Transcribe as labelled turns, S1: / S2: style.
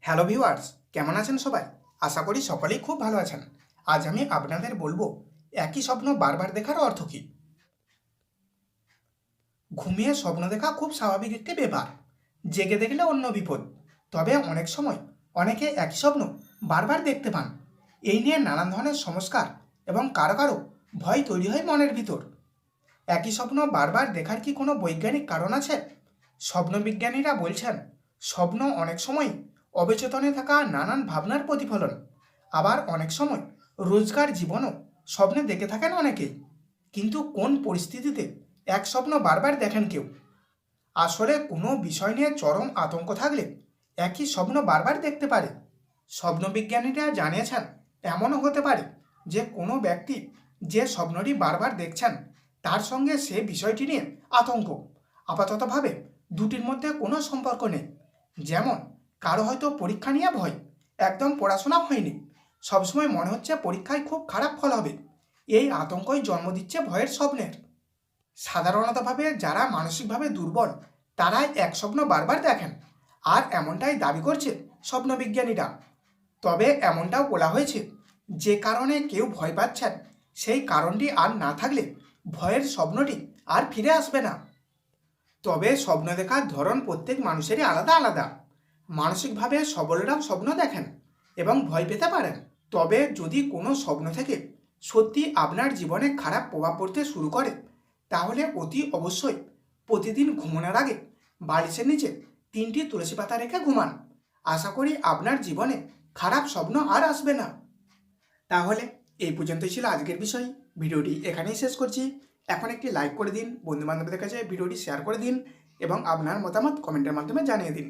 S1: Hello viewers, কেমন আছেন সবাই? আশা করি সকলেই খুব ভালো আছেন। আজ আমি আপনাদের বলবো একই স্বপ্ন বারবার দেখার অর্থ কী। ঘুমিয়ে স্বপ্ন দেখা খুব স্বাভাবিক একটি ব্যাপার। জেগে দেখলে অন্য বিপদ। তবে অনেক সময় অনেকে একই স্বপ্ন বারবার দেখতে পান। এই নিয়ে নানান ধরনের সংস্কার এবং কারো কারো ভয় তৈরি হয় মনের ভিতর। একই স্বপ্ন বারবার দেখার কি কোনো বৈজ্ঞানিক কারণ আছে? স্বপ্নবিজ্ঞানীরা বলছেন স্বপ্ন অনেক সময় অবচেতনে থাকা নানান ভাবনার প্রতিফলন। আবার অনেক সময় রোজকার জীবনও স্বপ্নে দেখে থাকেন অনেকেই। কিন্তু কোন পরিস্থিতিতে এক স্বপ্ন বারবার দেখেন কেউ? আসলে কোনো বিষয় নিয়ে চরম আতঙ্ক থাকলে একই স্বপ্ন বারবার দেখতে পারে। স্বপ্নবিজ্ঞানীরা জানিয়েছেন এমনও হতে পারে যে কোনো ব্যক্তি যে স্বপ্নটি বারবার দেখছেন তার সঙ্গে সে বিষয়টি নিয়ে আতঙ্ক। আপাততভাবে দুটির মধ্যে কোনো সম্পর্ক নেই। যেমন কারো হয়তো পরীক্ষা নিয়ে ভয়, একদম পড়াশোনা হয়নি, সবসময় মনে হচ্ছে পরীক্ষায় খুব খারাপ ফল হবে। এই আতঙ্কই জন্ম দিচ্ছে ভয়ের স্বপ্নের। সাধারণতভাবে যারা মানসিকভাবে দুর্বল তারাই এক স্বপ্ন বারবার দেখেন, আর এমনটাই দাবি করছে স্বপ্নবিজ্ঞানীরা। তবে এমনটাও বলা হয়েছে যে কারণে কেউ ভয় পাচ্ছেন সেই কারণটি আর না থাকলে ভয়ের স্বপ্নটি আর ফিরে আসবে না। তবে স্বপ্ন দেখার ধরন প্রত্যেক মানুষেরই আলাদা আলাদা। মানসিকভাবে সবলরাও স্বপ্ন দেখেন এবং ভয় পেতে পারেন। তবে যদি কোনো স্বপ্ন থেকে সত্যি আপনার জীবনে খারাপ প্রভাব পড়তে শুরু করে তাহলে অতি অবশ্যই প্রতিদিন ঘুমানোর আগে বালিশের নিচে 3টি তুলসী পাতা রেখে ঘুমান। আশা করি আপনার জীবনে খারাপ স্বপ্ন আর আসবে না। তাহলে এই পর্যন্তই ছিল আজকের বিষয়। ভিডিওটি এখানেই শেষ করছি। এখন একটি লাইক করে দিন, বন্ধুবান্ধবদের কাছে ভিডিওটি শেয়ার করে দিন এবং আপনার মতামত কমেন্টের মাধ্যমে জানিয়ে দিন।